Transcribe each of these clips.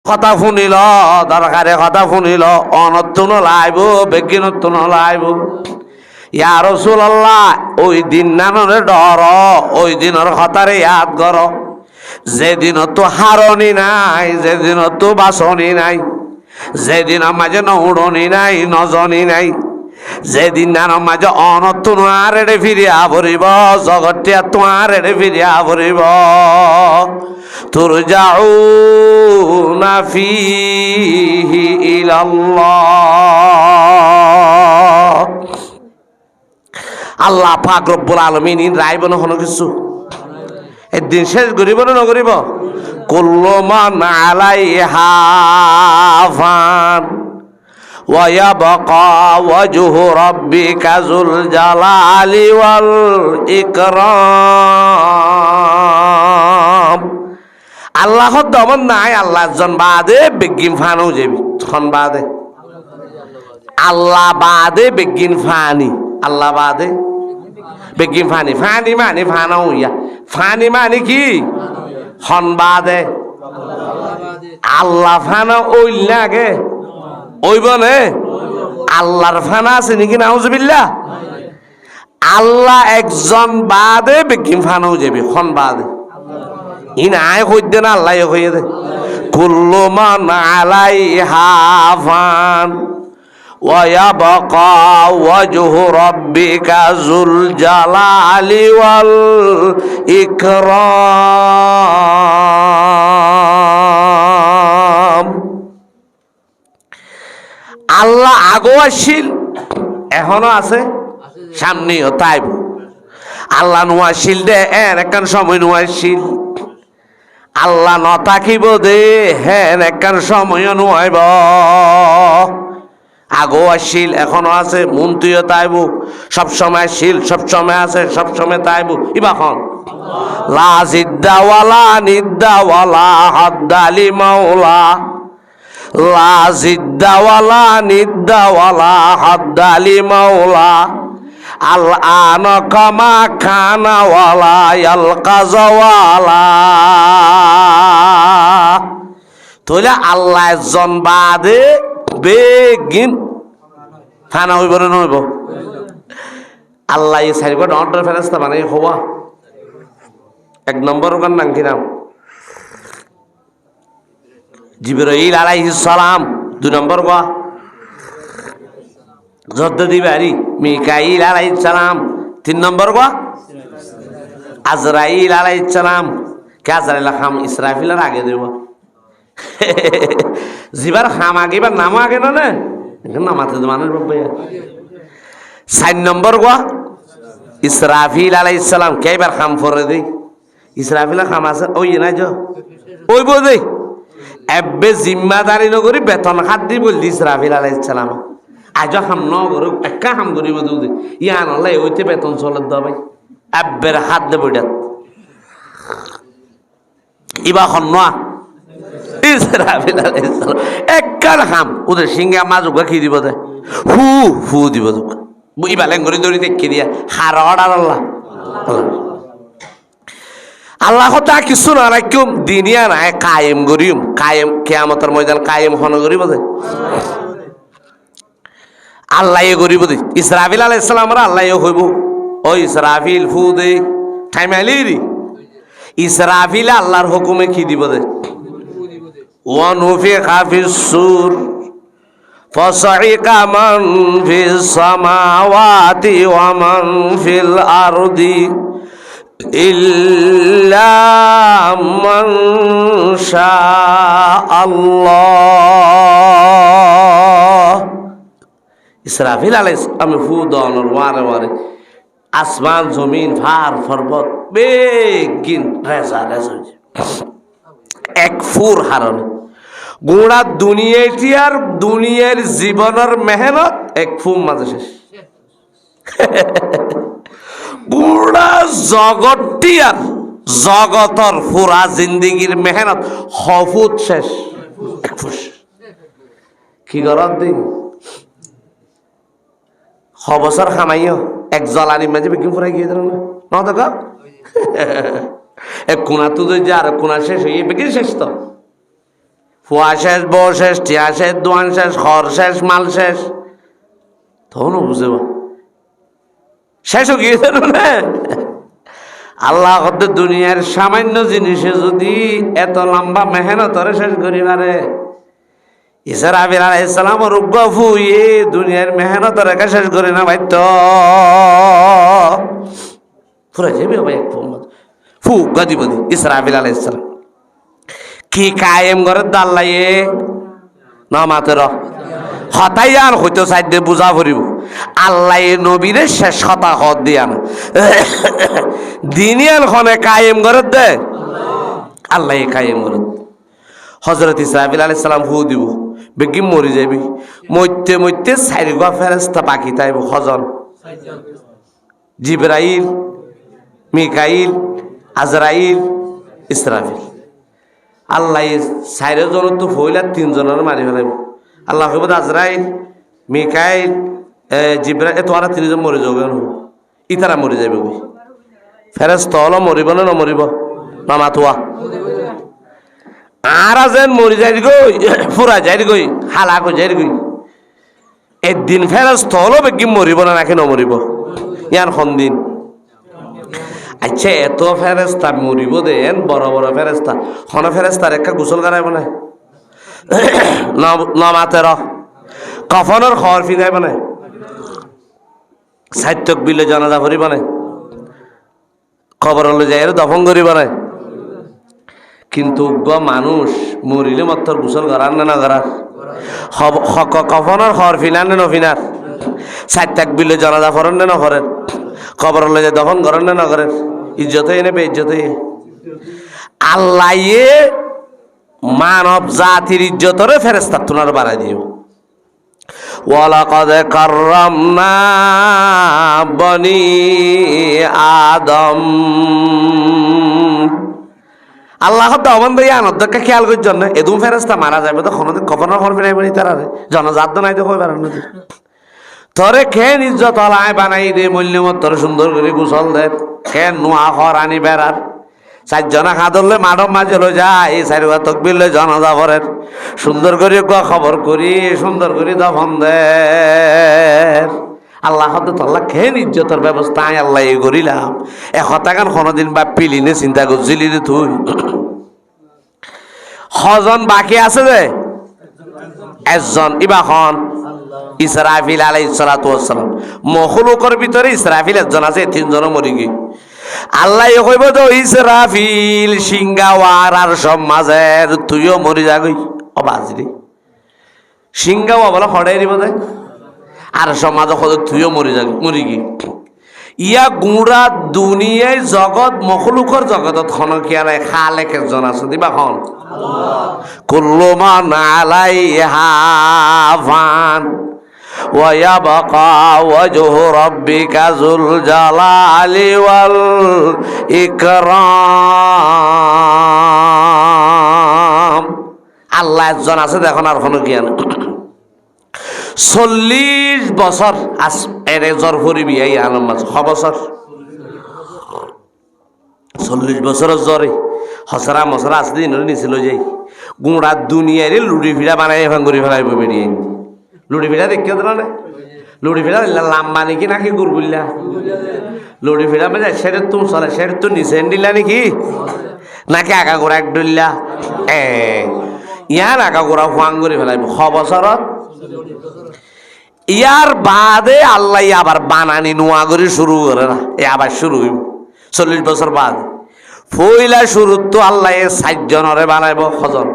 কথা শুনিল দরকারে কথা শুনিল অনতুন লাইব বেগিনতুন লাইব ইয়া রাসূলুল্লাহ ওই দিন নানরে ডর ওই দিনের কথারে ইয়াদ কর যেদিন তো হারনি নাই যেদিন তো বাসনি নাই যেদিন মাঝে নৌড়নি নাই নজনি নাই যেদিন নার মাঝে অনতুন আর এড়ে ফিরিয়া ভরিব জগৎটিয়া তোমার এড়ে ফিরিয়া ভরিব তুরজাউনা ফীহি ইলাল্লাহ আল্লাহ পাক রব্বুল আলামিন রাইব না কোনো কিছু একদিন শেষ করিব না নকরিব কুল্লু মান আলাইহা ফান ওয়া ইয়াবকা ওয়াজহু রাব্বিকা যুল জালালি ওয়াল ইকরাম আল্লাহর দমন নাই আল্লাহ জন বাদে বেগিন ফানও যাবি খন বাদে আল্লাহ বাদে বেগিন ফানি আল্লাহ বাদে বেগিন ফানি ফানি মানে ফানাও ইয়া ফানি মানে কি খন বাদে আল্লাহ ফানা ওইল লাগে ওইব নে আল্লাহর ফানা আছে নাকি নাউজুবিল্লাহ আল্লাহ একজন বাদে বেগিন ফানাও যাবি খন বাদে ইন আয় কইতে না আল্লাহ কইয়ে দে কুল্লু মান আলাইহা ফান ওয়া ইয়াবকা ওয়াজহু রাব্বিকা যুল জালালি ওয়াল ইকরাম আল্লাহ আগো আসিল এখনো আছে সামনেও তাই আল্লাহ নোয়াশিল দে এর একখান সময় নোয়াশিল আল্লাহ নতাকিব দে হেন একখান সময় নোয়াইব আগো আসিল এখনো আছে মন্ত্রীও তাইব সবসময় শিল সবসময় আছে সবসময় তাইব ইবাখন লা জিদ্দাওয়ালা নিদ্দাওয়ালা হাদ্দালি মাওলা লা জিদ্দাওয়ালা নিদ্দাওয়ালা হাদ্দালি মাওলা আল আন কামা খানাওয়ালা আল কাজাওয়ালা তাহলে আল্লাহ একজন বাদে বেগিন খানা হইব না হইব আল্লাহ এই সাইড অর্ডার ফেরেস্তা মানে হওয়া এক নম্বর ওখান নাম কি নাম জিবরাইল আলাইহিস সালাম দুই নম্বর গা জদ্দিবারি মিকাইল আলাইহিস সালাম তিন নম্বর গা আজরাইল আলাইহিস সালাম কে আজরাইল খাম ইসরাফিলের আগে দেব জিবার খাম আগে বা নাম আগে না না নামাতে মানুষ ভাইয়া চার নম্বর গা ইসরাফিল আলাইহিস সালাম কে এবার খাম ফরে দেই ইসরাফিলের খাম আছে ওই না যো ওই বো দেই এবে জিম্মাদারি নগরি বেতন হাত দি বললি ইসরাফিল আলাইহিস সালাম আজ হাম ন গরু একা হাম করিব দুদি ইয়ান আল্লাহ ওইতে বেতন চলে দাও ভাই এবের হাত দে বইডা ইবা খন না ইসরাফিল আলাইহিস সালাম একার হাম ওদের সিংহে মাছ উগা কি দিব দে হু হু দিব ইবা লেঙ্গরি দড়ি দেখি দিয়া হার অর্ডার আল্লাহ আল্লাহ তা কিছু না রাখুম দিনিয়া নাই কায়েম করিম কায়েম কিয়ামতের ময়দান কায়েম হন করিব দে আল্লাহ এ করিব দে ইসরাফিল আলাইহিস সালাম রা আল্লাহ এ হইব ও ইসরাফিল ফু দে টাইমালি রি ইসরাফিল আল্লাহর হুকুমে কি দিব দে ওয়া নুফিখা ফিস সূর ফাসাইকা মান ফিস সামাওয়াতি ওয়া মান ফিল আরদি ইল্লা মান শাআল্লাহ ইসরাফিল আলাইহিস সালাম ফু দনর ওয়ারে ওয়ারে আসমান জমিন ফার পর্বত বেগিন রেজা রেজা এক ফুর হারন গোড়া দুনিয়াটি আর দুনিয়ার জীবনের মেহনত এক ফুম মাঝে শেষ গোড়া জগৎটি আর জগতর পুরা জিন্দিগির মেহনত হফুত শেষ এক ফুস কি গরত দিন বছর খামাইও এক জলানি মাঝে বিক্রি ফুরাই গিয়ে দিল না দেখো এক কোনা তো যে আর কোনা শেষ হয়ে বিক্রি শেষ তো ফুয়া শেষ, বউ শেষ, টিয়া শেষ, দোয়ান শেষ, খড় শেষ, মাল শেষ, তখনও বুঝে শেষ হয়ে গিয়েছে না। আল্লাহ হতে দুনিয়ার সামান্য জিনিসে যদি এত লম্বা মেহনতরে শেষ করি পারে, ইসরাফিল আলাইহিস সালাম রুগ্গ ফুয়ে দুনিয়ার মেহনতরে শেষ করি না ভাই, তো পুরা যাবে ভাই এক ফু গদিবদি। ইসরাফিল আলাইহিস সালাম কি কায়েম করে দাল্লাইয়ে না মাতের হতাই আর হইতো সাইডে বুঝা পড়িব। আল্লাহ নবীরে শেষ কথা হত দিয়া না, দিনিয়াল খনে কায়েম করে দে আল্লাহ কায়েম করে। হযরত ইসরাফিল আলাইহিস সালাম ফু দিব, বেগি মরি যাবি, মইতে মইতে চারিগা ফেরেশতা বাকি তাইব হজন, জিবরাইল, মিকাইল, আজরাইল, ইসরাফিল। আল্লাহ চারিজন তো ফইলা তিনজনের মারি ফেলাইব। আল্লাহ কইব আজরাইল, মিকাইল, জিবরাইল, তোরা তিনজন মরে যাবে, ইতারা মরে যাবে। ফেরেশতা হলো মরিব না নমরিব না মাতুয়া আর যেন মরি যাই গই, ফুরা যাই গই, হালাক যাই গই। একদিন ফেরেশতা হলো বেগি মরিব না নাকি নমরিব ইয়ার খন দিন। আচ্ছা এত ফেরেশতা মরিব দেন, বড় বড় ফেরেশতা, হন ফেরেশতার একটা গোসল করাইব না, নমাতের কফনের খবর ফিরাইব না, সাহিত্যক বিলে জানাজা করিব না, খবর হলে যাই দফন করিব না। কিন্তু মানুষ মরিলে মাত্র গোসল করার না করার, কফনের খবর ফিনার না নফিনার, সাহিত্যক বিলে জানাজা করেন না নকরেন, খবর হলে যে দফন করেন না না করেন, ইজ্জত এনে বে ইজ্জত। আল্লাহ মানব জাতির ইজ্জতরে ফেরেশতা তুনার বাড়াই দিও। ওয়ালাকাদ কাররামনা বনি আদম। আল্লাহ দমন দিয়ে আনন্দকে খেয়াল করার জন্য এদুম ফেরেশতা মারা যাবে তো কখনো খবর ফিরাইব নি তারা জনজাত নাই তো কই পারেন না তরে খেন ইজ্জত আলায় বানাই দে, মূল্যমত তোর সুন্দর করে গোসল দে, খেন নোয়া খর আনি বেড়ার চারজনা খাদরলে মাডম মাঝে লই যায়, এই চারিবার তকবির লই জনাজা করেন, সুন্দর করে খবর করি, সুন্দর করে দফন দে। আল্লাহ আল্লাহ খেন ইজ্জতের ব্যবস্থা আল্লাহ এই করিলাম। এখান কোনোদিন বা পিলিনে চিন্তা করছিলি রে তুই? হজন বাকি আছে যে একজন ইবাখন ইসরাফিল আলাইহিস সালাতু ওয়াস সালাম, মখলুকের ভিতরে ইসরাফিল একজন আছে, তিনজন মরি গই। আল্লাহ কইব তো ইসরাফিল সিংগাওয়ার আর সব মাঝের তুইও মরি যাগই ও বাজরি সিংগাওয়া বলে খড়াই দিব দে আর সব মাঝে খদ তুইও মরি যাগি মরি গি। ইয়া গুড়া দুনিয়ায় জগৎ মখলুকর জগতত খনকিয়ারে খালেক একজন আছে দিবা খন কুল্লু মান আলাইহা ফান ওয়া ইয়াবকা ওয়াজহু রাব্বিকা যুল জালালি ওয়াল ইকরাম। আল্লাহ একজন আছে দেখুন আর খনকিয়া না 40 বছর আস এরে জ্বর ফুরিবি এই আলম মাছ বছর 40 বছরের জ্বরে হসরা মশরা আসতে দিন নিছিল যাই গুঁড়া দুনিয়ারে লুড়ি ফিরা বানাই এখন করে ফেলাইব বেরিয়ে লুড়ি ফিরা দেখতে দিল না লুড়ি ফিরা লাম্বা নাকি নাকি গুড়গুল্লা লুড়ি ফিরা মানে সেটা তো চলে সেটা তো নিচে দিলা নাকি নাকি আগা গোড়া এক ডুল্লা ইয়ার আগা গোড়া ফাং করে ফেলাইব বছরত। ইয়ার বাদে আল্লাহ আবার বানানি নোয়া করে শুরু করে না, এ আবার শুরু হইব 40 বছর বাদ। পয়লা শুরু তো আল্লাহ 60 জনরে বানাইব হজন,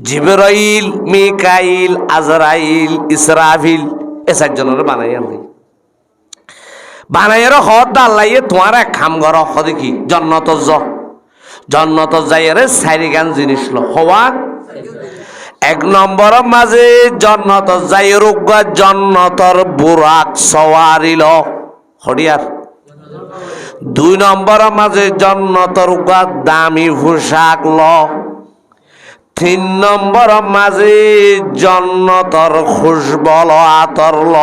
জিবরাইল, মিকাইল, আজরাইল, ইসরাফিল, এ 60 জনরে বানাই আল্লাহ বানাইয়ের হদ আল্লাহ তোমার এক খাম ঘর হদে কি জন্নত যাইরে 4 গান জিনিস ল হওয়া। 1 নম্বর মাঝে জন্নত যাই রোগ জন্নতর বুরাক সওয়ারিল হরিয়ার। 2 নম্বর মাঝে জন্নতর দামি পোশাক ল। 3 নম্বর মাঝে জন্নতর খুশবল আতর ল।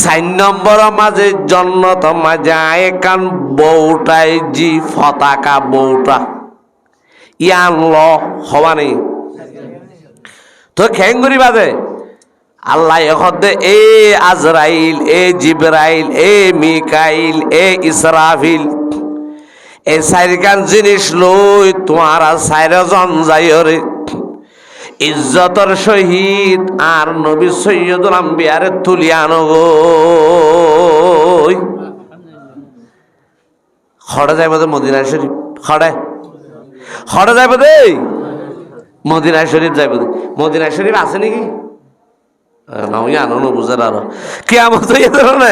4 নম্বর মাঝে জন্নত মাঝে একান বউটাই জি পতাকা বউটা ইয়ান ল হওয়া নেই তো খেঙ্গুরি বাজে আল্লাহ দে এ আজরাইল এ জিবরাইল এ মিকাইল এ ইসরাফিল এই চারিখান জিনিস লই তোমার চারজন যাইরে ইজ্জতর সহিত আর নবী সৈয়দুল আম্বিয়ারে তুলিয়া আনগো খড়ে যাইব দে মদিনা শরীফ খড়ে যাইব দে মদিনা শরীফ যাইব দে মদিনা শরীফ আছে নাকি নই আনো বুঝার আরো কিয়ামত হইয়া ধরো না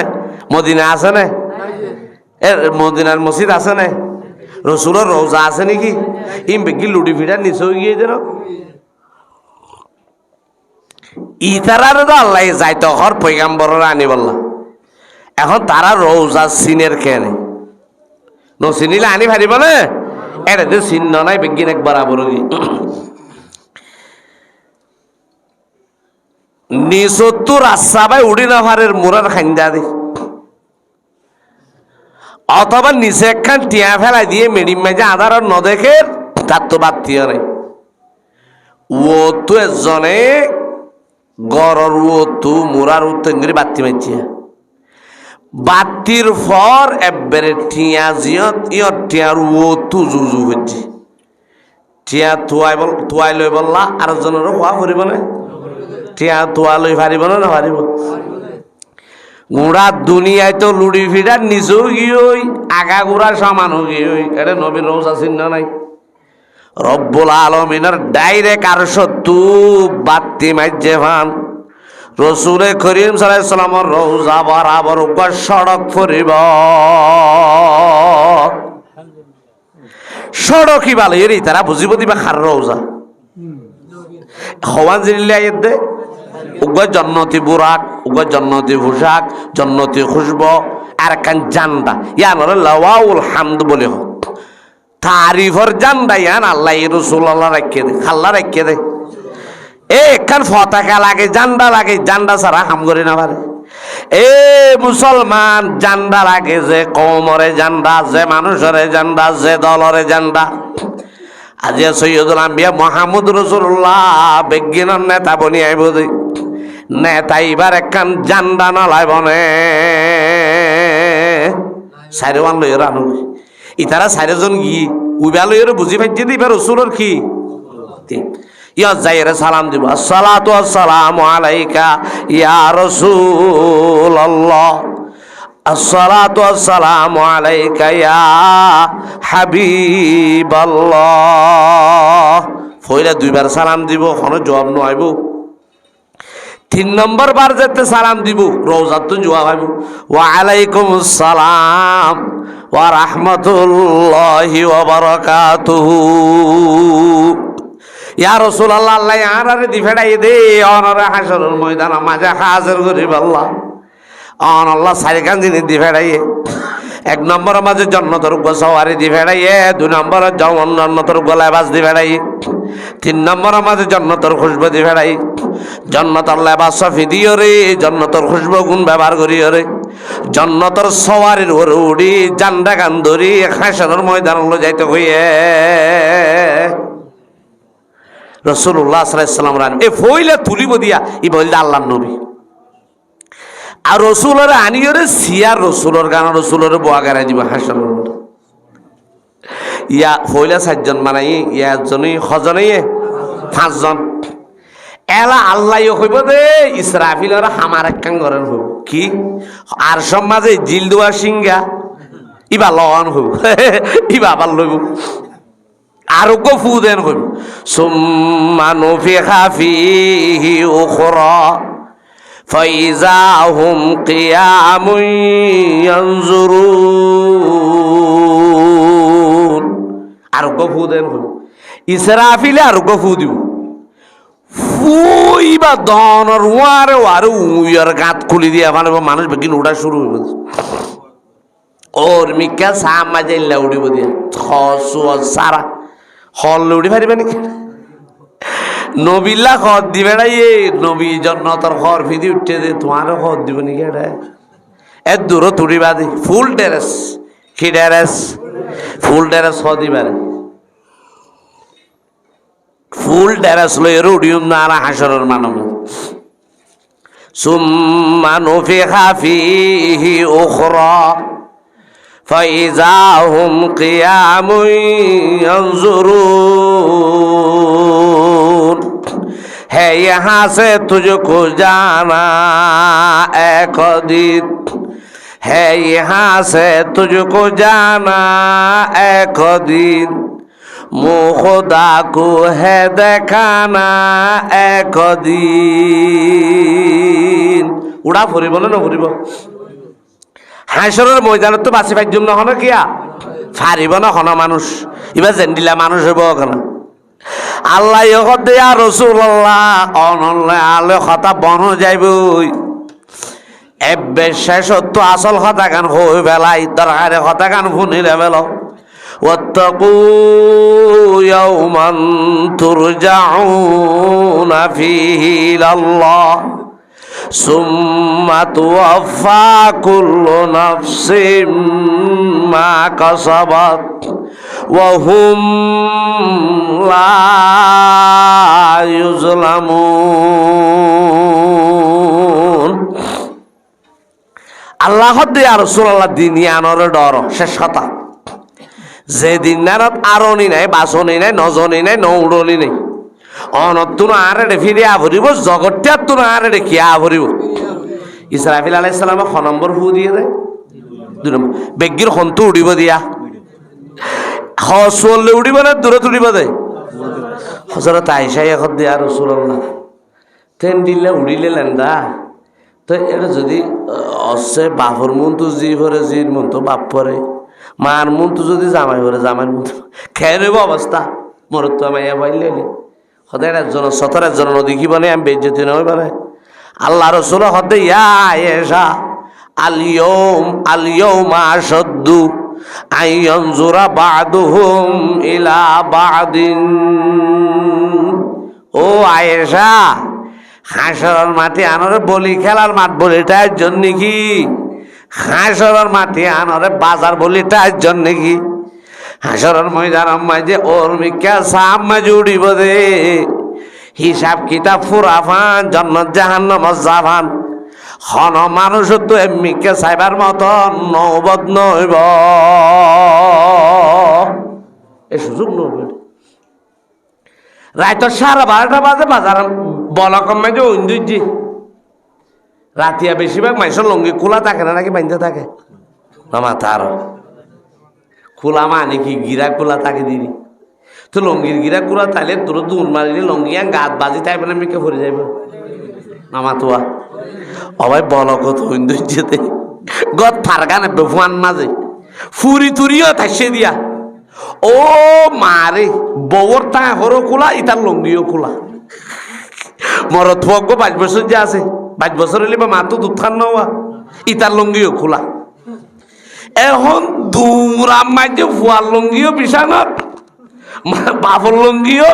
মদিনা আছে না মদিনার মসজিদ আছে না রসুলের রোজা আছে নাকি ইম বেগি লুডি ফিটার নিচে হয়ে গিয়ে যেন ইতারারে তো আল্লাহ যাইতো হর পয়গাম্বরের আনি বললা এখন তারা রোজা সিনের কেনে নচিনিলে আনি ভারিব না এটা যে চিহ্ন নাই বেগিন এক বরাবর নিচতো রাস্তা বাই উড়ি নাভারের মুরার খান্দা দি অথবা নিচে একখান টিয়া ফেলাই দিয়ে মেডিম মাঝে আধার নদেখে তার তো বাত্তিও নাই ও তো এজনে গড়র ও তু মুরার উত্তর বাত্তি মারছে বাত্তির ফর এবারে টিয়া জিয়ত ইয়ত টিয়ার ও তু জুজু হচ্ছে টিয়া তুয়াই লই বললা আর জনেরও হওয়া করিব না টিয়া তুয়া লই পারিব না পারিব গুড়া দুনিয়ায় তো লুড়ি ফিডার নিচেও গিয়ে আগা গুড়া সমান গিয়ে এটা নবীর রোজা চিহ্ন নাই রব্বুল আলমিনের ডাইরেক্ট আর সত্তু বাত্তি মাইজে ভান রসুলে করিম সাল্লাল্লাহু আলাইহি সাল্লামের রওজা বরাবর সড়ক ফুরিব সড়কই ভালো এরই তারা বুঝিব দিবা খার রওজা হওয়ান জিনিলে দে উগয় জন্নতি বুরাক উগয় জন্নতি পোশাক জন্নতি খুশব আর একখান জান্ডা ইয়ান লাওয়াউল হামদ বলে হোক তারিফর জান্ডা ইয়ান আল্লাহ রাসূলুল্লাহ রাখিয়ে দে আল্লাহ রাখিয়ে দে একখান পতাকা লাগে জান্ডা ছাড়া হাম করি না পারে এ মুসলমান জান্ডা লাগে যে কওমরে জান্ডা যে মানুষের জান্ডা যে দলরে জান্ডা আজ সৈয়দুল আম্বিয়া মুহাম্মদ রাসূলুল্লাহ বিজ্ঞানের নেতা বনি আইব দে নেতা এবার একখান জান্ডা না লাইব নে সাইরওয়ান লইর আনু ইতারা সাইরজন গি উইবা লইর বুঝি পাইছে দি এবার রাসূলের কি ইয়া যাইরে সালাম দিব আসসালাতু আসসালামু আলাইকা ইয়া রাসূলুল্লাহ আসসালাতু আসসালামু আলাইকা ইয়া হাবিবাল্লাহ ফইলা দুইবার সালাম দিব কোনো জবাব নইব 3 নম্বর বার যেতে সালাম দিব রওজাত তো জবাব আইব ওয়া আলাইকুমুস সালাম ওয়া রাহমাতুল্লাহি ওয়া বারাকাতুহু ইয়া রাসূলুল্লাহ আল্লাহ আরারে দি ফেড়াই দে অনরে হাসরের ময়দানে মাঝে হাজির করিব আল্লাহ অন আল্লাহ সারিকান জিনি দি ফেড়াইয়ে 1 নম্বর মাঝে জান্নাতের গোসাওয়ারি দি ফেড়াইয়ে 2 নম্বর জান্নাতের গোলাবাস দি ফেড়াইয়ে 3 নম্বর মাঝে জান্নাতের খুশবু দি ফেড়াই জান্নাতের লেবাস সফি দিও রে জান্নাতের খুশবু গুণ ব্যবহার করিও রে জান্নাতের সওয়ারির ওরে উড়ি জান্ডা গান ধরি হাসরের ময়দানে লো যাইতে হইয়ে রাসূলুল্লাহ সাল্লাল্লাহু আলাইহি সাল্লাম রান এ ফইলা তুলিব দিয়া ই বলদা আল্লাহর নবী আর রসুলের আনিয়রে সিয়ার রসুলের গান রসুলের বোয়া গাড়াই দিব হাসন ইয়া ফইলা 4 জন মানাই ইয়া একজনই হজনই 5 জন এলা আল্লাহ কইব দে ইসরাফিলের হামার একখান ঘরের হইব কি আর সমাজে জিল দুয়া সিংহা ইবা লন হইব ইবা আবার লইব আর গফু দেন হইব সুম্মা নুফিখা ফিহি উখরা ফাইজা হুম কিয়ামুন ইয়ানজুরুন আর গফু দেন হইব ইসরাফিলে আর গফু দিব ফুইবা দনর ওয়ারে ওয়ারে উইয়ার গাত খুলি দিয়া মানে মানুষ বেগিন উড়া শুরু হইব ওর মিকা সামা যাইলা উড়িব দিয়া খসু সারা হল উড়ি পারিবে নাকি নবিল্লা খর দিবে না ইয়ে নবী জন্নতর খর ফিদি উঠতে দে তোমারও খর দিব নাকি এটা এর দূরও তুড়িবা দি ফুল টেরেস কি টেরেস ফুল টেরেস হ দিবারে ফুল ড্রেস লয়ে রুডিউম না হাসরের মানব সুম্মা নুফিখা ফীহি উখরা ফাইযা হুম কিয়ামুন ইয়ানজুরুন है यहाँ से तुझको जाना एक दिन है यहाँ से तुझको जाना एक दिन मुँह खुदा को है देखाना एक दिन उड़ा ফুরিব না ফুরিব হাসরের ময়দানত তো বাঁচি পাইজুম না হন কিয়া ফারিব না হন মানুষ এবার জেন্ডিলা মানুষ হইব ওখানে আল্লাহ ইয়া রাসূলুল্লাহ অনল্লাহ আলে কথা বন যাইবই এবে শেষ তো আসল কথা গান হই বেলাই দরকারে কথা গান শুনিলে বেল ওয়াত্তাকু ইয়াওমান তুরজাউনা ফীহি ইলাল্লাহ সুম্মা তুওয়াফা কুল্লু নাফসিম মা কাসাবাত ওয়া হুম লা ইউজলামুন আল্লাহ দিয়া রাসূলুল্লাহ দিন ইয়ানোর ডর শেষ কথা যে দিন নারত আরনি নাই বাসনি নাই নজনি নাই নৌড়নি নাই অনতুন আরে ফিরে আভরিব জগৎটা তুন আরে কি আভরিব ইসরাফিল আলাইহিস সালাম খ নম্বর ফু দিয়ে দেয় দুই নম্বর বেগির হন্তু উড়িব দিয়া হসলে উড়িব না দূরে উড়িব দেয় হযরত আয়েশা এখন দিয়া রাসূলুল্লাহ তেন দিলে উড়িলে লেন্দা তো এটা যদি অসে বাপর মন তো জি ভরে জির মন তো বাপ পরে মার মন তো যদি জামাই ভরে জামাইয়ের মন তো খেয়ে রইব অবস্থা মরত তো মাইয়া পাইলে হতে একজন সতর একজন নদী বনে আমি বেজ্জতি নয় বলে আল্লাহ রসুল হতে ইয়া আয়েশা আলিয়ৌমা আশদ্দু আইয়ানজুরা বাদুহুম ইলা বাদিন ও আয়েশা হাসরের মাটি আনরে বলি খেলার মাঠ বলিটার জন্য কি হাসরের মাটি আনরে বাজার বলিটার জন্য কি হাসরের ময়দান মাঝে ওর মিকা সাম মাঝে উড়িব দে হিসাব কিতাব ফুরাফান জন্নত জাহান্নাম জাহান হন মানুষ তো এমনিকে সাইবার মতন নৌবদ নইব এ সুযোগ নইব রাইত 12:30 বাজে বাজার বলকম মাঝে ঐন্দুজি রাতিয়া বেশিরভাগ মানুষের লঙ্গি খোলা থাকে না নাকি বাঁধতে থাকে মামা তার খোলা মানে কি গিরা খোলা থাকে দিদি তো লঙ্গির গিরা খোলা তাইলে তোর দূর মারিলে লঙ্গিয়া গাত বাজি তাইবে না মিকে ভরে যাইব মামা তোয়া অবাই বলক তো ঐন্দুজিতে গত ফারগা নেবে ফুয়ান মাঝে ফুরি তুরিও থাকছে দিয়া ও মারে বউর তা হরো খোলা ইতার লঙ্গিও খোলা মরত ভগ্য 5 বছর যে আছে 5 বছর হইলে বা মাতো দুধ খান নেওয়া ইতার লঙ্গিও খোলা এখন দূরাম মাঝে ফুয়ার লঙ্গিও বিছানত বাপর লঙ্গিও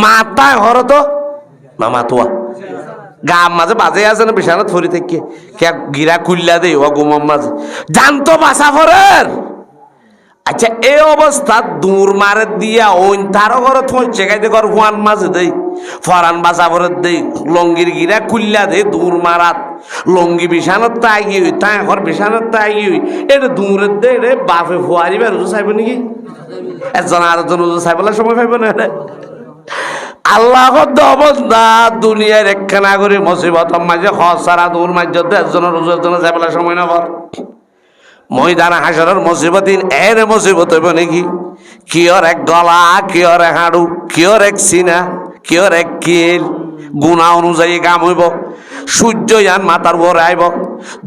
মাতা হরো তো মামা তোয়া গাম মাঝে বাজে আছে না বিছানাত ফরি থেকে কে গিরা কুল্লা দেই ও গুমম মাঝে জানতো বাসা ফরের আচ্ছা এই অবস্থা দূর মারে দিয়া ওইন তারও ঘরে থই চেকাইতে ঘর হুয়ান মাঝে দেই ফরান বাসা ফরের দেই লঙ্গির গিরা কুল্লা দেই দূর মারাত লঙ্গি বিছানাত তাই গই তাই ঘর বিছানাত তাই গই এটা দূরের দে রে বাপে ফুয়ারি বের চাইব নাকি একজন আর একজন চাইবলা সময় পাইব না আল্লাহ অবস্থা দুনিয়ার একখানা করে মুসিবত মাঝে হসারা দূর মাঝে একজনের একজনের যাইবেলা সময় না বল ময়দান হাসরের মুসিবতিন এর মুসিবত হইব নাকি কিয়র এক গলা কিয়র এক হাড়ু কিয়র এক সিনা কিয়র এক কিল গুণা অনুযায়ী কাম হইব সূর্য ইয়ান মাথার উপরে আইব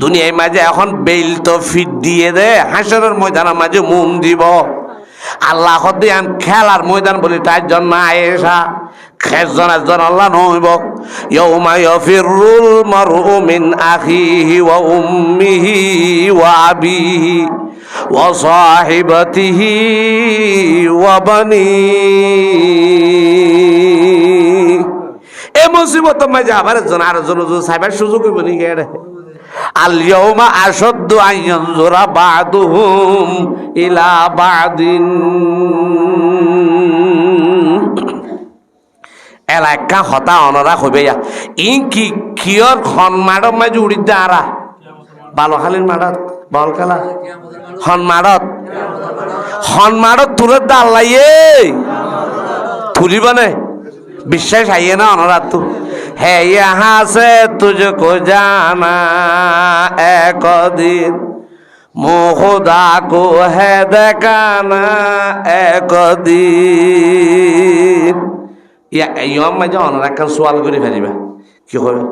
দুনিয়ার মাঝে এখন বেল তো ফিট দিয়ে দে হাসরের ময়দানের মাঝে মুম দিব আল্লাহ দিয়ান খেলার ময়দান বলি তার জন্য আয়েশা খেজন একজন আল্লাহ নইব ইয়াউমা ইয়াফিরুল মারউ মিন আখিহি ওয়া উম্মিহি ওয়া আবিহি ওয়া সাহিবাতিহি ওয়া বানিহি এ মুসিবত মাঝে আবার একজন আরেকজন সাইবার সুযোগ হইব নি কেড়ে আল ইয়াউমা আশদ্দু আইয়ানজুরা বাদুহুম ইলা বাদিন এলাকা হতা অনরা হইবে ইন কি কিয়র খন মাডম মাঝে উড়ি দাঁড়া বালখালির মাডত বল খেলা হনমাডত তুলে দাল্লাইয়ে তুলিব নে বিশ্বাস আইয়ে না অনরাত তু হে ইহা সে তুঝকো জানা একদিন মোহদা কো হে দেখানা একদিন ইয়ম মাঝে অনরা একটা সোয়াল করে ফেলিবা কি হবে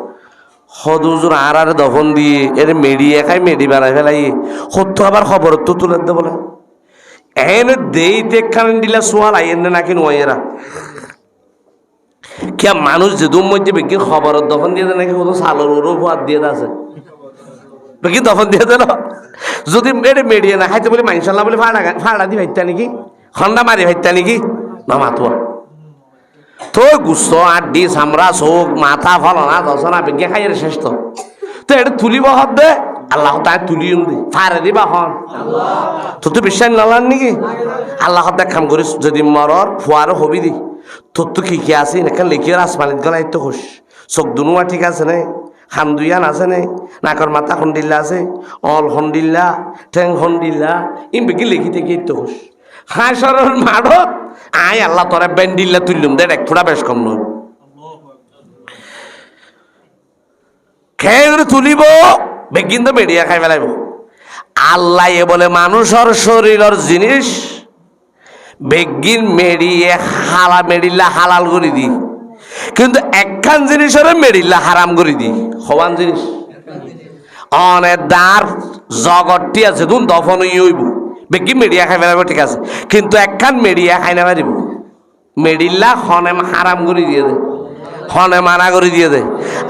হদুজুর আর দফন দিয়ে এর মেডিয়ে খাই মেডি বানাই ফেলাই সত্য আবার খবর তো তুলে দে বলে এনে দেই দেখখান দিলা সোয়াল আইয়েন নাকি নয়েরা কে মানুষ যে দুম মধ্যে বেগি খবর দফন দিয়ে দেয় নাকি কোনো সালোর ওরও ভাত দিয়ে আছে বেগি দফন দিয়ে দেন যদি এটা মেডিয়ে না খাইতে বলে মাইনসাল্লাহ বলে ফাড়া দি ভাইতা নাকি খন্ডা মারি ভাইতা নাকি না মাতুয়া তো গুস্ত আড্ডি চামড়া চোখ মাথা ফলনা দশনা বেগে খাই শেষ তো এটা তুলিব হত দে আল্লাহ তাই তুলিম দে ফারে দিবা হন তোর তো বিশ্বাস নলান নাকি আল্লাহ কাম করিস যদি মরর ফুয়ারও হবি দি তোর তো কি কি আছে এখানে লিখিয়ে আসমানিত গলাই তো খুশ চোখ দুনুয়া ঠিক আছে নাই খান দুইয়ান আছে নাই নাকর মাথা খন্ডিল্লা আছে অল খন্ডিল্লা ঠেং খন্ডিল্লা ইম বেগি লিখি থেকে তো খুশ হাঁসরের মাঠত আই আল্লাহ তোরা বেন্ডিল্লা তুললুম দে এক ফোড়া বেশ কম নয় খেয়ে তুলিব বেগিন তো বেড়িয়া খাই ফেলাইব আল্লাহ এ বলে মানুষের শরীরের জিনিস বেগিন মেড়িয়ে মেডিল্লা হালাল করে দি কিন্তু একখান জিনিসের মেডিল্লা হারাম করে দি হবান জিনিস অনেক দাঁড় জগৎটি আছে তুন দফন হইব বেগি মেডিয়া খাই ফেলাইব ঠিক আছে কিন্তু একখান মেডিয়া খাই না পারিব মেডিল্লা হনে হারাম করে দিয়ে দে হনে মানা করে দিয়ে দে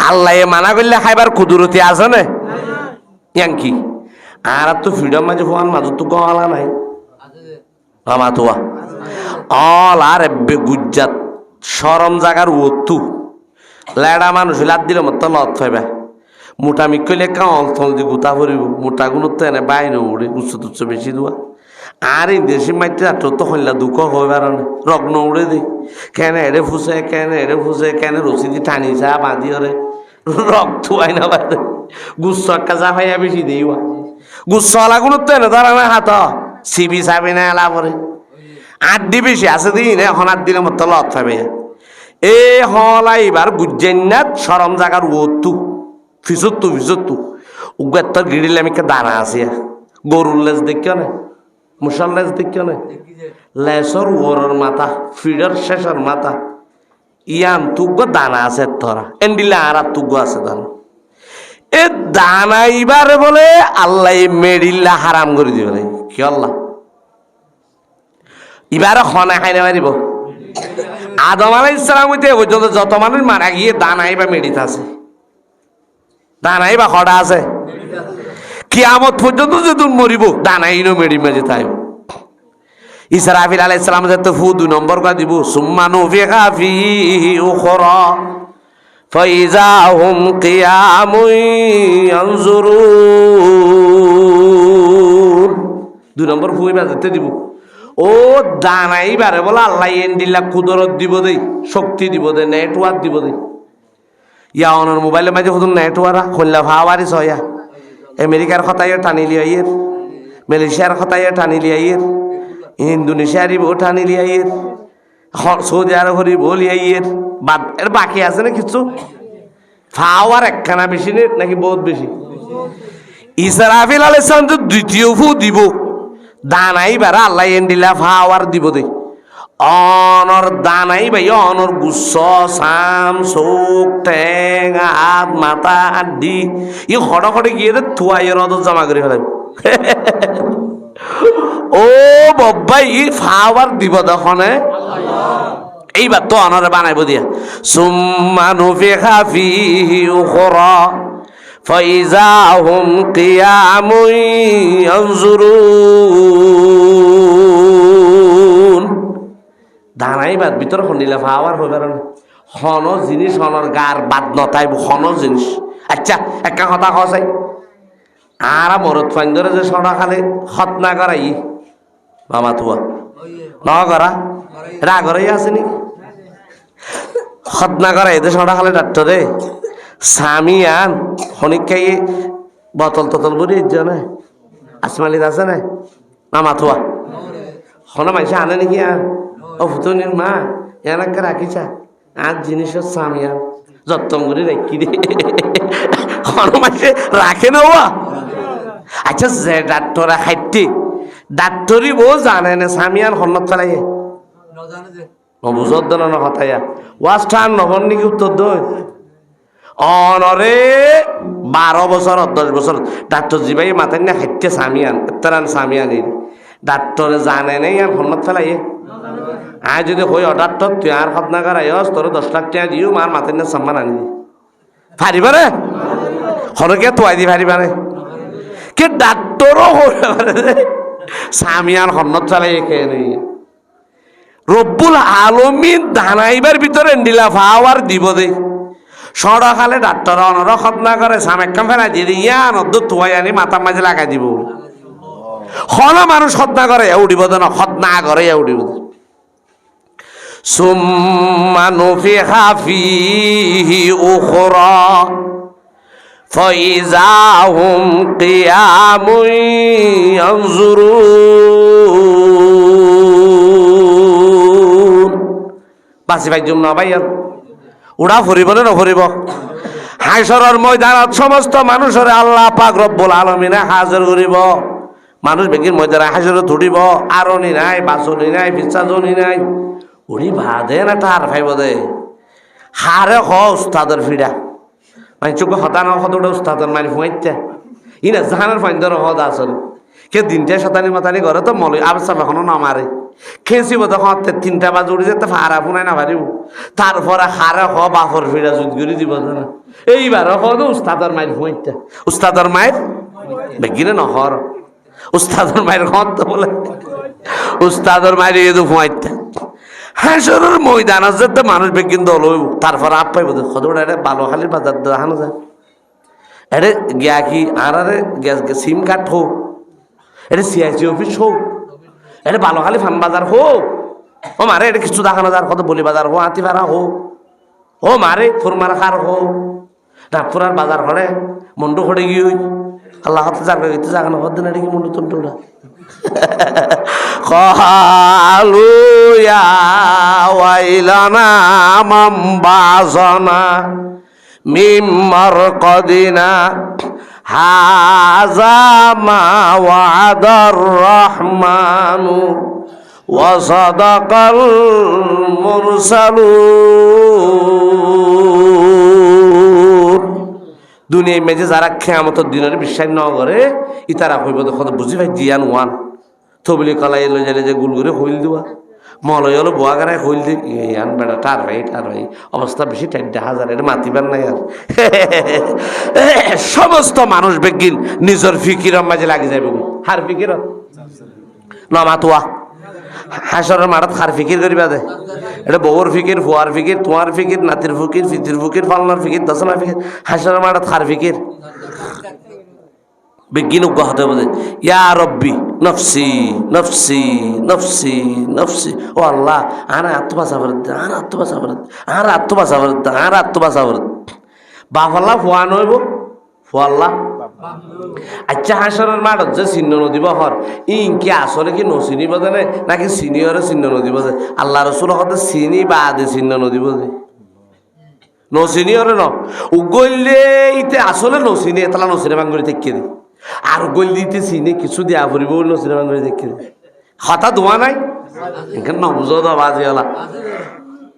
আল্লাহ এ মানা করলে খাইবার কুদুরতি আছে না ইয়াঙ্কি আর তো ফ্রিডম মাঝে ফোন মাঝে তো গলা নাই মাতুয়া অল আর গুজ্জাত সরম জাগার ওতু লেডা মানুষ লাদ দিলে মতো লত ফাইবা মোটা মিকলে কাল থল দি গুতা ভরিব মোটা গুলো তো এনে বাইরে উড়ে গুচ্ছ তুচ্ছ বেশি দেওয়া আর এই দেশি মাইতে তো হইলা দুঃখ হইবার রগ্ন উড়ে দে কেন এড়ে ফুসে কেন রসি দি টানিছা বাঁধি হরে রক্ত আই না বাদে গুচ্ছ একটা যা ভাইয়া বেশি দিইবা গুচ্ছ আলাগুলো তো এনে ধরা না হাত সিবি সাবি না এলা পরে আড্ডি বেশি আছে দিন এখন আর দিলে মতো লত পাবে এ হলা এবার গুজ্জান্নাত সরম জাগার ওতু ফিসত্তু উগাত্তর গিড়িলে আমি দানা আছে গরুর লেজ দেখিও না মুসল লেজ দেখিও না লেসর ওরর মাথা ফিডর শেষর মাথা ইয়ান তুগ্গ দানা আছে তোরা এন্ডিলে আর তুগ্গ আছে দানা এ দানা এবারে বলে আল্লাহ মেডিল্লা হারাম করে দিবে কি আল্লাহ এবারে খনা খাই না মারিব আদম আলাইহিস সালাম হইতে পর্যন্ত যত মানুষ মারা গিয়ে দানাই বা মেডিত আছে দানাই বা খড়া আছে কিয়ামত পর্যন্ত যদি মরিব দানাই নো মেডি মাঝে তাই ইসরাফিল আলাইহিস সালাম যেতে ফু 2 নম্বর কা দিব সুম্মা নুফিখা ফিহি উখরা ফাইজা হুম কিয়ামুন ইয়ানজুরুন 2 নম্বর ফুইবা যেতে দিব ও দানাই বারে বলে আল্লাহ এন্ডিল্লা কুদরত দিব দেই শক্তি দিব দে নেটওয়ার্ক দিব দেই ইয়া অনর মোবাইলের মাঝে হুদুন নেটওয়ার্ক খোল্লা ভাওয়ারি সয়া আমেরিকার কথায় টানি লিয়াইয়ের মালয়েশিয়ার কথায় টানি লিয়াইয়ের ইন্দোনেশিয়ারই বউ টানি লিয়াইয়ের সৌদি আরব হরি বলি আইয়ের বাদ এর বাকি আছে না কিছু ফাওয়ার একখানা বেশি নাকি বহুত বেশি ইসরাফিল আলাইহিস সালাম তো দ্বিতীয় ফু দিব দানাই বারা আল্লাহ এন্ডিলা ফাওয়ার দিব দে অনর দানাই ভাই অনর গুচ্ছ সাম চোখ ঠেং হাত মাথা আড্ডি ই খড়ে গিয়ে দে থুয়াইয়ের অদর জমা করে ফেলাম ও বাবাই ই ফাওয়ার দিব দখনে এইবার তো অনরে বানাইব দিয়া সুম্মা নুফিখা ফিহি উখরা ফাইজা হুম কিয়ামুন ইয়ানজুরুন দানাই বাদ ভিতর খন্ডিলে ফাওয়ার হইবার না হন জিনিস হনর গার বাদ নতাইব হন জিনিস আচ্ছা একটা কথা কসাই আর মরত ফাইন ধরে যে সড়া খালে খত না করাই মামা তুয়া ন করা রাগরাই আছে নি খতনা করে এদের সঙ্গে খালে ডাক্তারে সামিয়ান হনিকাই বোতল তোতল বুড়ি ইজ্জনে আসমালিদ আছে না না মাথুয়া হন মাইসে আনে নাকি ও ফুতনির মা এনাকে রাখিছা আর জিনিসের সামিয়ান যত্তম করে রেখি দে হন মাইসে রাখে না ওয়া আচ্ছা যে ডাক্তারা খাইতে ডাক্তারি বউ জানে না সামিয়ান হন্নত ফেলাই বুঝত না হতাইয়া ওয়াজ ঠান নহন নাকি উত্তর দই অনরে 12 বছর 10 বছর ডাক্তার জিবাই মাথায় না খাইতে সামিয়ান এতরান সামিয়ান ডাক্তারে জানে নেই আর হন্নত ফেলাই আয় যদি হই ডাক্তার তুই আর খতনা করাইস তোর 10 লাখ টাকা দিও মার মাথায় না সম্মান আনি পারিবারে হনকে তোয়াই দি পারিবারে কে ডাক্তারও হইতে পারে সামিয়ান হন্নত ফেলাই খেয়ে নেই রব্বুল আলমিন দানাইবার ভিতরে নীলা ফাওয়ার দিব দে সড়কালে ডাক্তার অনর খতনা করে সামেক্কাম ফেলা দিয়ে ইয়ান অদ্ভুত তুয়াই আনি মাথা মাঝে লাগাই দিব হলা মানুষ খতনা করে উঠিব না খতনা করে উঠিব সুম্মা নুফিখা ফীহি উখরা ফাইযা হুম কিয়ামুন ইয়ানজুরুন বাসি ভাই জুম না ভাই উড়া ফুরিব না নফুরিব হাসরের ময়দানত সমস্ত মানুষের আল্লাহ পাক রব্বুল আলামিনে হাজির করিব মানুষ বেগির ময়দানে হাসরে তুলিব আরনি নাই বাসনি নাই পিছাজনি নাই উড়ি বাদে না তার ভাইব দে হারে হ উস্তাদের ফিডা মানে চোখ হতান হতটা উস্তাদের মারি ফুঁয়াইতে ইনা জাহানের ফাইন্দর হদ আসলে কে দিনটা শতানি মাতানি ঘরে তো মলি আবসা এখনো না মারে খেয়েছিব তখন 3টা বাজে উঠে যেতে হারা ফুনাই না পারিব তারপরে হারে হ বাফর ফিরা জুত করে দিব না এইবার হদ উস্তাদের মায়ের ফুঁয়াইতে উস্তাদের মায়ের বেগিনে নহর উস্তাদের মায়ের ঘর তো বলে উস্তাদের মায়ের এদু ফুঁয়াইতে হাসরের ময়দান আছে তো মানুষ বেগিন দল হইব তারপর আপ পাইব খদড়া রে বালুখালীর বাজার দেখানো যায় এরে গিয়া কি আর সিম কার্ড হোক এটা সিআইসি অফিস হোক এটা বালুখালী ফান বাজার হোক ও মারে এটা কিছু দেখানো যার কত বলি বাজার হোক হাতিপাড়া হোক ও মারে ফুরমার খার হোক নাগপুরার বাজার হরে মন্ডু হরে গিয়ে আল্লাহ হাতে যার গেতে জাগানো হদ্দিন এটা কি মন্ডু তন্ডুরা qalu ya wailana man ba'athana min marqadina haza ma wa'ada ar-rahmanu wa sadaqal mursalun দুনিয়ায় মেজে যারা কিয়ামতের দিনের বিশ্বাস ন করে ইতারা হইব দেখো বুঝি ভাই জিয়ান ওয়ান থবলি কলাই লই যালে যে গুল করে হইল দেওয়া মলয় হলো বোয়া গাড়ায় হইল দি আন বেড়া টার ভাই অবস্থা বেশি 10,000 এটা মাতিবার নাই আর সমস্ত মানুষ বেগিন নিজের ফিকির মাঝে লাগি যাইব হার ফিকির নমাতুয়া হাসরের মাঠত হার ফিকির করিবা দে এটা বউর ফিকির ফুয়ার ফিকির তোমার ফিকির নাতির ফিকির ফিতির ফিকির ফালনার ফিকির দশনার ফিকির হাসরের মাঠত হার ফিকির বেগিন উগ্গ হতে বলে ইয়া রব্বি নফসি নফসি নফসি নফসি ও আল্লাহ আর আত্মবাসা করে আর আত্মবাসা করে আর আত্মবাসা করে আর আত্মবাসা করে বাফাল্লা ফুয়া নইব ফুয়াল্লা আচ্ছা হাসরের মাঠত যে চিহ্ন নদীব হর ইনকি আসলে কি নচিনিব জানে নাকি চিনিয়রে চিহ্ন নদীব যে আল্লাহ রসুল হতে চিনি বা আদে চিহ্ন নদীব যে নচিনিয়রে ন উগলে ইতে আসলে নচিনি এতলা নচিনে বাঙ্গুরি থেকে দি আর গল দিতে চিনি কিছু দিয়া ফুরিব নচিনে বাঙ্গুরি থেকে দি হঠাৎ ধোয়া নাই এখানে নবুঝো তো বাজি হলা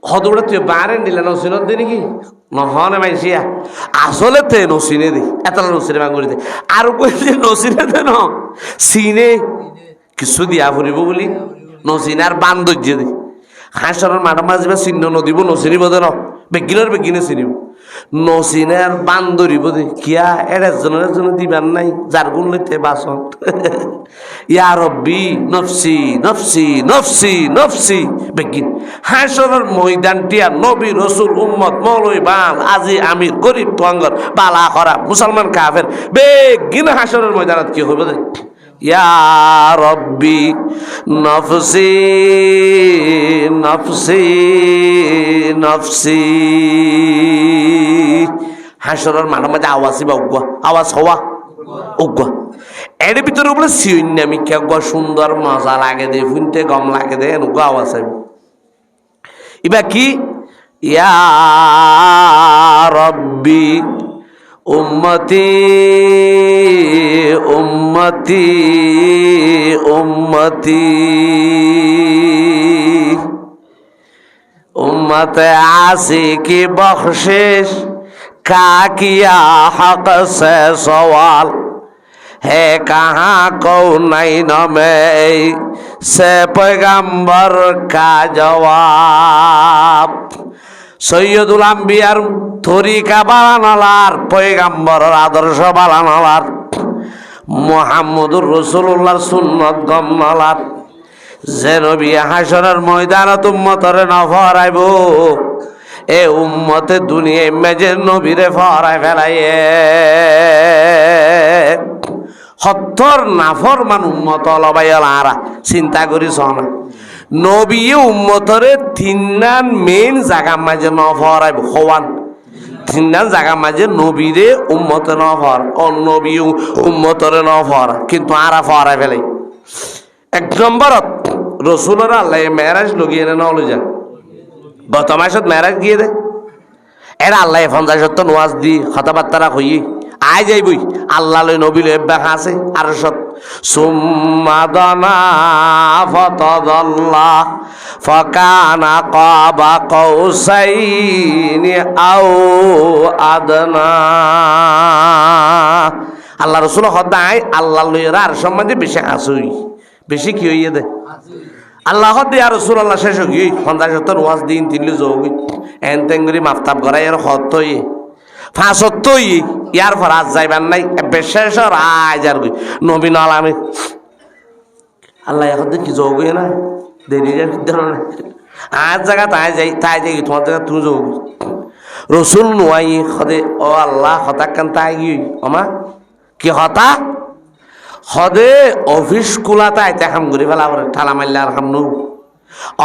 হদৌড়ে তুই বারে দিলে নচিনত দি নাকি নহনে মাইছিয়া আসলে তে নচিনে দি এতলা নচিনে বাঙ্গুরি দে আর কইলে নচিনে দে ন চিনে কিছু দিয়া ফুরিব বলি নচিনে আর বান্ধর্য দি হাসরের মাঠে মাঝে চিহ্ন নদীব নচিনিব দে ন বেগিনের বেগিনে চিনিব নচিনে আর বান ধরিব দে কিয়া এজনের জন্য দিবার নাই যার গুণ লইতে বাসন ইয়া রব্বি নফসি নফসি নফসি নফসি বেগিন হাসরের ময়দানটিয়া নবী রসুল উম্মত মৌলই বাল আজি আমির গরিব টঙ্গর বালা খরা মুসলমান কাফের বেগিন হাসরের ময়দানত কি হইব দে ইয়া রব্বি নফসি নফসি নফসি। হাসরের মাঠের মাঝে আওয়াজই বা উগ্র আওয়াজ হওয়া উগ্র এর ভিতরে বলে সিউন্যামি কে সুন্দর মজা লাগে দে শুনতে গম লাগে দে এনুগ্র আওয়াজ আইব। এবার কি ইয়া রব্বি উম্মতি উম্মতি উম্মতি উম্মতে आशिकी बख्शिश का किया हक से सवाल है कहाँ कौनैन में से पैगंबर का जवाब। সৈয়দুল আম্বিয়ার তরিকা বানানোর পয়গাম্বরের আদর্শ বানানোর মুহাম্মদুর রাসূলুল্লাহর সুন্নত গমনালার যে নবী হাসরের ময়দানত উম্মতরে না ফরাইব এ উম্মতে দুনিয়া মেজে নবীরে ফরাই ফেলাইয়ে সত্তর নাফরমান উম্মত লবাইয়ালারা চিন্তা করিস না নবী উম্মতরে তিননান মেইন জায়গা মাঝে ন ফরাইব হওয়ান তিননান জায়গা মাঝে নবীরে উম্মতে ন ফর ও নবী উম্মতরে ন ফরা কিন্তু আরা ফরাই ফেলে। এক নম্বরত রসুলের আল্লাহ মেরাজ লগিয়ে না লই যান গত মাসত মেরাজ গিয়ে দে এরা আল্লাহ 50 নোয়াজ দি কথাবার্তা হই আয় যাইবই আল্লাহ লই নবী লই ব্যাখ্যা আছে আর সত সুম্মাদানা ফাতাদাল্লা ফাকানা কাবা কাউসাইনি আও আদনা। আল্লাহ রসুল হদায় আল্লাহ লই আর সম্বন্ধে বেশি আসুই বেশি কি হইয়ে দে আল্লাহ দে আর রসুল আল্লাহ শেষ হই 50 ওয়াজ দিন তিনলি যোগ এন তেঙ্গরি মাফতাব করাই আর হতই ফাঁসত্তই ইয়ার পর আজ যাইবার নাই বেশেষ আজ আর নবী নালামে আল্লাহ এখন কি যোগ না দেরি আজ জায়গা তাই যাই তোমার জায়গা তুমি যোগ রসুল নোয়াই সদে ও আল্লাহ হতাকান তাই গিয়ে আমা কি হতা সদে অফিস খোলা তাই হাম ঘুরি ফেলা পরে ঠালা মারলে আর হাম নু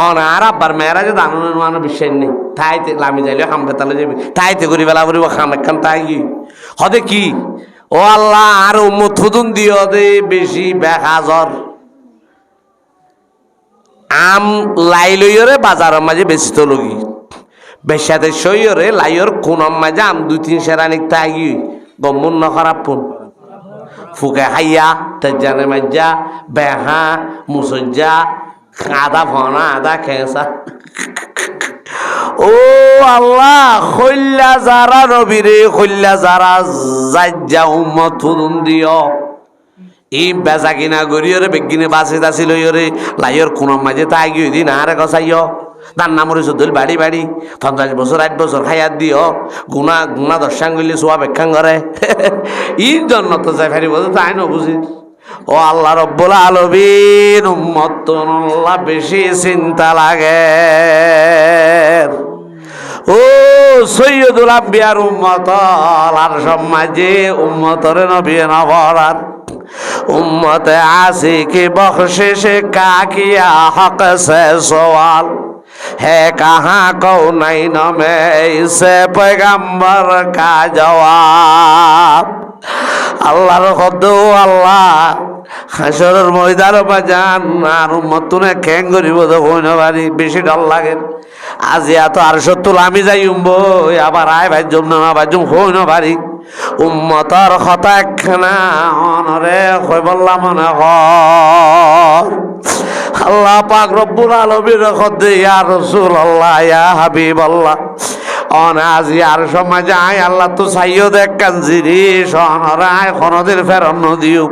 অনার আব্বার মেয়েরা যে দানুনের মানে বিশ্বাস নেই তাইতে লামি যাইলে হাম বেতালে যাবি তাইতে ঘুরি ফেলা পরিব খাম একখান তাই গিয়ে সদে কি ও আল্লাহ আর উম্মত থুতুন দিও দে বেশি বেহাজর আম লাই লইরে বাজারের মাঝে বেশি তো লগি বেশাতে সইরে লাইর কোনম মাঝে আম 2-3 সেরানিক তাই গিয়ে গম্মুন ন খারাপ পুন ফুকে হাইয়া তেজানে মাজ্জা বেহা মুসজ্জা আদা ভনা আদা খেসা ও আল্লাহ খল্লা যারা নবীরে খল্লা যারা যাজ্জা উম্মত থুদুন দিও ই বেচা কিনা গরিয়রে বেগিনে বাসে দাসি লইরে লাইর কোনম মাঝে তাই গিয়ে দিন আরে গসাইও তার নাম রয়েছে দল বাড়ি বাড়ি 50 বছর 8 বছর খাইয়াত দিও গুণা গুণা দর্শাং গলি সোয়া ব্যাখ্যাং করে ইর জন্য তো যাই ফেরি বলতে তাই না বুঝি ও আল্লাহ রব্বুল আলামিন উম্মত আল্লাহ বেশি চিন্তা লাগে ও সৈয়দুল আম্বিয়ার উম্মত আর সমাজে উম্মতরে নবী নবরাত উম্মতে आशिकी बख्शिश का किया हक से सवाल है कहाँ कौनैन में इसे पैगंबर का जवाब। আল্লাহর শব্দ আল্লাহ হাসরের ময়দান বাজান আর উম্মতুনে কেং করিব তো হই না বাড়ি বেশি ডর লাগে আজি এত আর সত্তর আমি যাই আবার আয় ভাই জম না ভাই জম হই না বাড়ি উম্মতর কথা একখানা অনরে কই বললাম মনে হয় আল্লাহ পাক রব্বুল আলামিন খদ্দে ইয়া রাসূলুল্লাহ ইয়া হাবিবাল্লাহ অনাজি আর সময় যায় আল্লাহ তো চাইও দেখ জিনিস অনরায় খনদের ফেরন দিও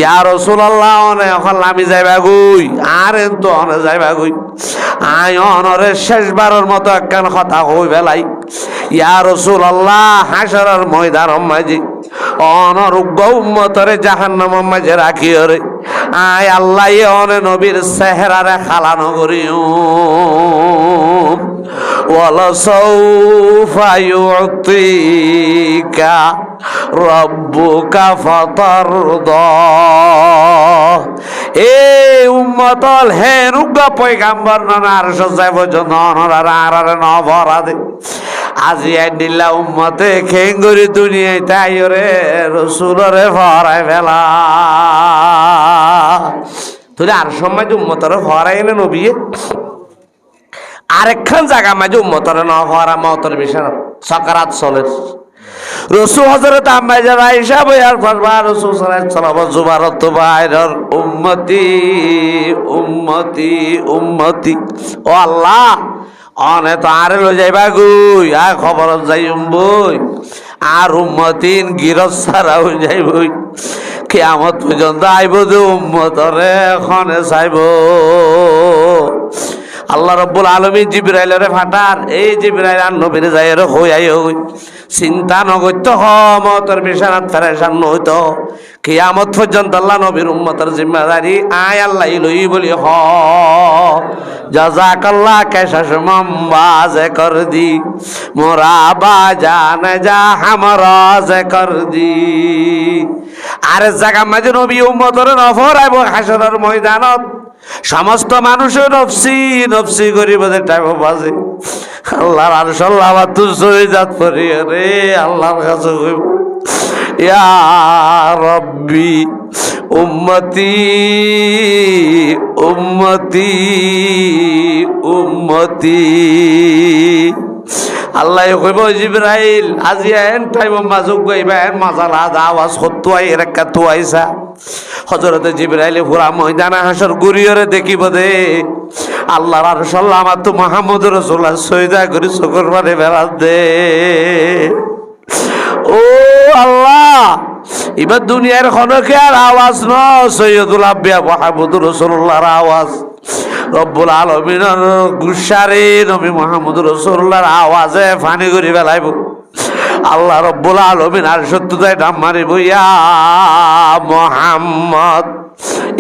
ইয়া রাসূলুল্লাহ অনে এখন আমি যাইবা গই আর তো অনে যাইবা গই আয় অনরে শেষবারের মতো একখান কথা কই বেলাই ইয়া রাসূলুল্লাহ হাসরের ময়দান মাঝে অনর উম্মতরে জাহান্নামের মাঝে রাখিও রে আয় আল্লাহ অনে নবীর চেহারারে খালানো করিও ওয়ালাসাউফা ইউতিকা রাব্বুকা ফাতারদা এ উম্মতল হে রুগা পয়গাম্বর নার সজায় পর্যন্ত অনরার আরারে ন ভরা দে আজি আইডিল্লা উম্মতে খেঙ্গুরি দুনিয়ায় তাই রে রসুলরে ভরায় ফেলা তুই আর সময় উম্মতরে ভরাই এনে নবী আরেকখান জায়গা মাঝে উম্মতরে ন ভরা মতর বিষয় সকারাত চলে রসুল হযরত আম্মা জান আয়েশা বয়ার ফরমা রাসূল সাল্লাল্লাহু আলাইহি ওয়াসাল্লাম জুবারত বাইরর উম্মতি উম্মতি উম্মতি ও আল্লাহ অনে তো আরে লই যাইবা গুই আর খবর যাইম বই আর উম্মতিন গিরস সারা হই যাইবই কিয়ামত পর্যন্ত আইব যে উম্মতরে খনে চাইব আল্লাহ রাব্বুল আলামিন জিবরাইলের ফাটার এই জিবরাইল আর নবীর যাইরে হই আই হই চিন্তা নগত্য মতের বিছানাত ফেরেশান নইতো কিয়ামত পর্যন্ত আল্লাহ নবীর উম্মতের জিম্মাদারি আয় আল্লাহ লই বলি হ জাযাকাল্লাহ কেশাশ মামবাজে কর দি মোরা বাজান যা হামরা যে কর দি আরে জায়গা মাঝে নবী উম্মতের নফর আইব হাসরের ময়দানত সমস্ত মানুষের নফসি নফসি গরিবদের টাইম বাজে আল্লাহর আরশ আল্লাহ তুই সহিদাত করি রে আল্লাহর কাছে কইব ইয়া রব্বি উম্মতি উম্মতি উম্মতি আল্লাহ কইব জিবরাইল আজি এন টাইম মাজুক গইবা এন মাজালা আওয়াজ হতো আই এরাকা তো আইসা হযরত জিবরাইল পুরা ময়দানে হাসর গুরিয়রে দেখিব দে আল্লাহর আরশ আল্লাহ আমার তো মুহাম্মদ রাসূলুল্লাহ সইদা করি শুকর মানে বেরাত দে ও আল্লাহ এবার দুনিয়ার খনকে আর আওয়াজ ন সৈয়দুল আম্বিয়া মুহাম্মদুর রাসূলুল্লাহর আওয়াজ রব্বুল আলামিনের গুসারে নবী মুহাম্মদুর রাসূলুল্লাহর আওয়াজে ফানি করে ফেলাইব আল্লাহ রব্বুল আলামিন আর সত্যতায় নাম মারিব ইয়া মুহাম্মদ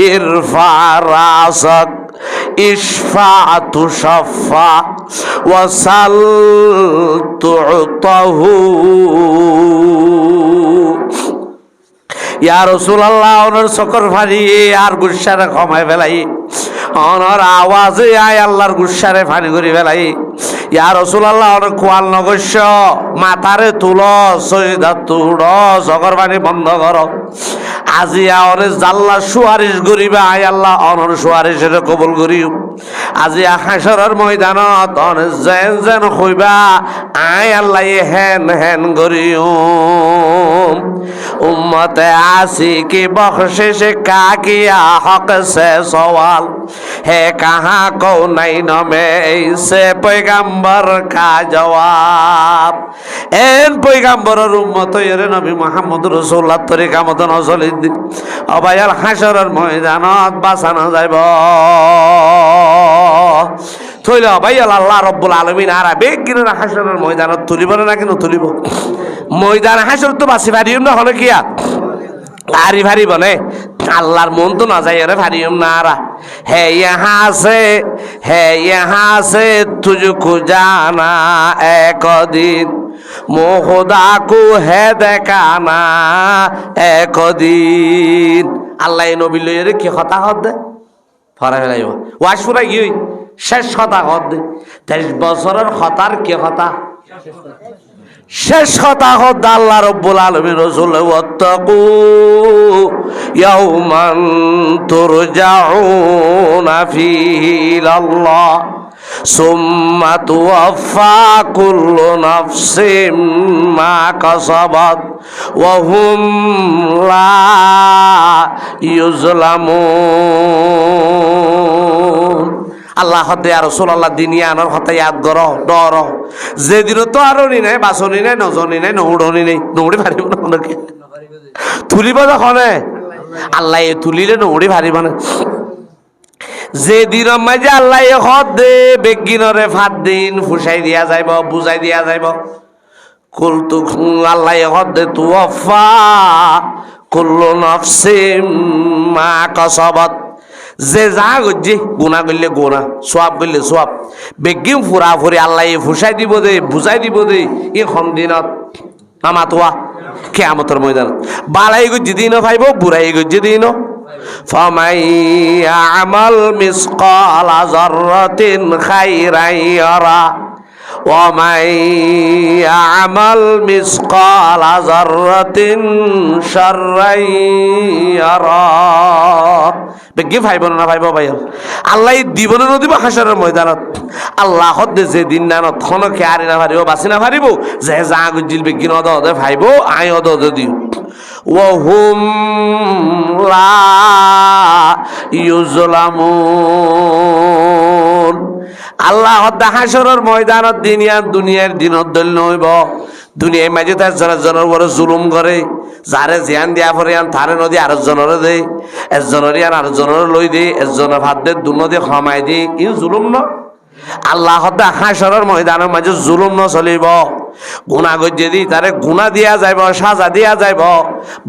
ইরফা রাসাক ইশফা তুশফা ওয়াসাল তুতাহু ইয়া রাসূলুল্লাহ ওনার সকর ফানি আর গুসারে ক্ষমায় ফেলাই ওনার আওয়াজে আয় আল্লাহর গুসারে ফানি করে ফেলাই ইয়া রাসূলুল্লাহ ওনার কোয়াল নগস্য মাথারে তুল সইদা তুড় সকর ফানি বন্ধ কর আজি আওরে জাল্লা সুয়ারিশ করিবা আয় আল্লাহ অনর সুয়ারিশের কবুল করিও আজি হাসরের ময়দানত অন যেন যেন কইবা আয় আল্লাহ হেন হেন করিও উম্মতে আসি কি বখশিশ কা কিয়া হক সে সওয়াল হে কাহা কৌ নাই নমে সে পয়গাম্বর কা জবাব এন পয়গাম্বরের উম্মত এর নবী মুহাম্মদ রাসূলুল্লাহ তরিকা মত নজল অবায়াল হাসরের ময়দানত বাঁচানো যাইব থইল অবায়াল আল্লাহ রব্বুল আলামিন আর বেগিনের হাসরের ময়দানত তুলিব না কেন তুলিব ময়দান হাসর তো বাসি ভারিম না হলে কিয়া ভারী ভারী বলে আল্লাহর মন তো না যায় রে ভারিম না আরা হে ইহা সে তুঝকো জানা একদিন মোহদা কো হে দেখানা একদিন আল্লাহ নবী লইরে কি কথা হদ দে ফরা ফেলাইব ওয়াজ ফুরাই গই শেষ কথা হদ দে 23 বছরের কথার কি কথা শেষ কথা হদ আল্লাহ রব্বুল আলামিন রাসূল ওয়াত্তাকু ইয়াউমান তুরজাউনা ফিহি ইলাল্লাহ সুম্মা তুওয়াফা কুল্লু নাফসিম মা কাসাবাত ওয়া হুম লা ইউজলামুন আল্লাহ হতে আর রাসূলুল্লাহ দিনিয়া আনার হতে ইয়াদ করো ডর যেদিন তো আরো নি নাই বাসনি নাই নজনি নাই নৌড়নি নাই নৌড়ি পারিব না কোনকে তুলিব যখন আল্লাহ এ তুলিলে নৌড়ি পারিব না যেদিন মাঝে আল্লাহ হদ দে বেগিনরে ফাত দিন ফুসাই দিয়া যাইব বুঝাই দিয়া যাইব কুলতু আল্লাহ হদ দে তুওয়াফা কুল্লু নাফসিম মা কাসাবাত, যে যা করছে গুণা করলে গুণা, সোয়াব করলে সোয়াব, বেগিম ফুরা ফুরি আল্লাহ ফুসাই দিব দে, বুঝাই দিব দে। ই কম দিনত আমাতোয়া কিয়ামতের ময়দানত বালাই গজ্জি দিন ভাইব, বুড়াই গজ্জি দিন। ফামাই আমাল মিসকালা যাররাতিন খাইরান ইয়ারা ওয়া মান ইয়ামাল মিসকালা যাররাতিন শাররান ইয়ারা। বেগি ভাইব না ভাইব ভাই, আল্লাহ দিব না দিব হাসরের ময়দানত। আল্লাহ হদ্দে যে দিন না নতখন কে আরি না পারিব, বাসি না পারিব, যে যা গুজিল বেগি নদ দে ভাইব, আই অদ দিও। ওহুম লা ইউজলামুন, আল্লাহ হদ্দে হাসরের ময়দানত দুনিয়ার দিনত দল নইব। দুনিয়ার মাঝে তার জনের বড় জুলুম করে, যারে জিয়ান দিয়া পরে আন তারে নদী আরেকজনের দে, একজনের আন আরেকজনের লই দে, একজনের ভাত দে দু নদী ক্ষমাই দে, ই জুলুম ন। আল্লাহ হদ্দে হাসরের ময়দানের মাঝে জুলুম ন চলিব। গুণা গজ্জে দি তারে গুণা দিয়া যাইব, সাজা দিয়া যাইব,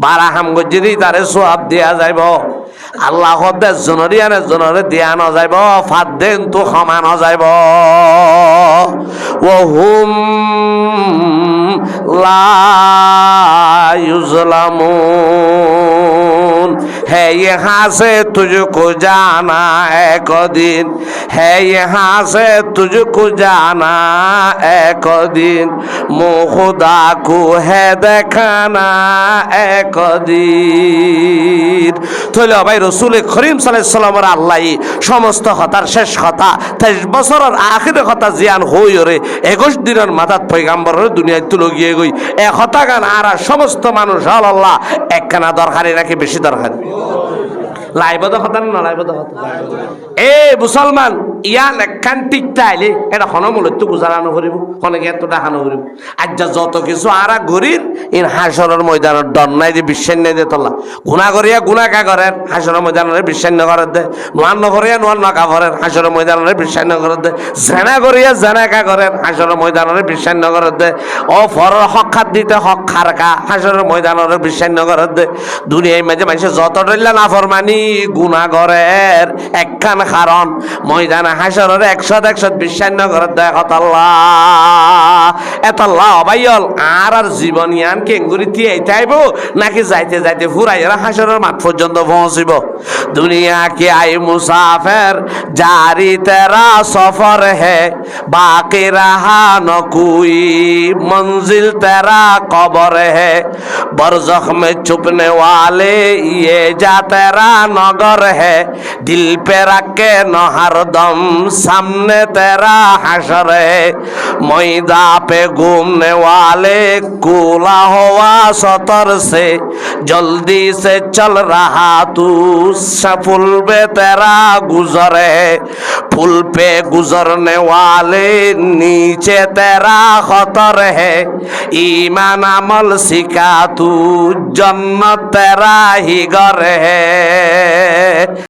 বারা হাম গজ্জে দি তারে সোয়াব দিয়া যাইব। আল্লাহ হদ্দে জনরে দিয়া ন যাইব, ফাদ দেন তো ক্ষমা ন যাইব। ওহুম লা ইউজলামুন, है यहाँ से तुझको जाना एक दिन, है यहाँ से तुझको जाना एक दिन, मुँह खुदा को है देखाना एक दिन। তাহলে ভাই রসুল করিম সাল্লাল্লাহু আলাইহি সাল্লামের আল্লাহ সমস্ত কথার শেষ কথা 23 বছরের আখিরে কথা জিয়ান হই রে 21 দিনের মাথাত পয়গাম্বরের দুনিয়ায় তুলে গিয়ে গই এ কথা গান আর সমস্ত মানুষ আল্লাহ একখানা দরকারি নাকি বেশি দরকারি? লাইবদ কথা না লাইবদ কথা। এ মুসলমান ইয়ান একখান টিকটা আইলে এটা হনমূলত গুজারানো করিব, অনেকে এতটা হানো করিব। আজ যত কিছু আরা ঘুরির ইন হাসরের ময়দানের ডর নাই যে বিশ্বাস নাই দে তোলা। গুণা করিয়া গুণা কা করেন হাসরের ময়দানের বিশ্বাস না করেন দে, নোয়ান নকরিয়া নোয়ান নকা করেন হাসরের ময়দানের বিশ্বাস না করেন দে, জেনা করিয়া জেনা কা করেন হাসরের ময়দানের বিশ্বাস না করেন দে, ও ফরের হক খাত দিতে হক খারকা হাসরের ময়দানের বিশ্বাস না করেন দে। দুনিয়ায় মাঝে মানুষের যত ডল্লা না ফরমানি গুনাহগারের একখান কারণ ময়দানে হাসরের 100 বিশ্বাস না করেন দে আল্লাহ এতাল্লাহ অবাইল আর জীবন ইয়ান কেঙ্গুরি তিয়াইতে আইব নাকি যাইতে যাইতে ফুরাইরা হাসরের মাঠ পর্যন্ত পৌঁছিব। দুনিয়া কে আই মুসাফির জারি তেরা সফর হে, বাকি রহা ন কোই मंजिल तेरा कबर है, बरज़ख में छुपने वाले ये जा तेरा नगर है, दिल पे रख के न हरदम सामने तेरा हशर है, मैदा पे घूमने वाले कूला हुआ सतर से जल्दी से चल रहा तू फुल पे तेरा गुजर है, फुल पे गुजरने वाले नीचे तेरा खतर है, ईमान अमल सिखा तू जन्नत तेरा ही घर है।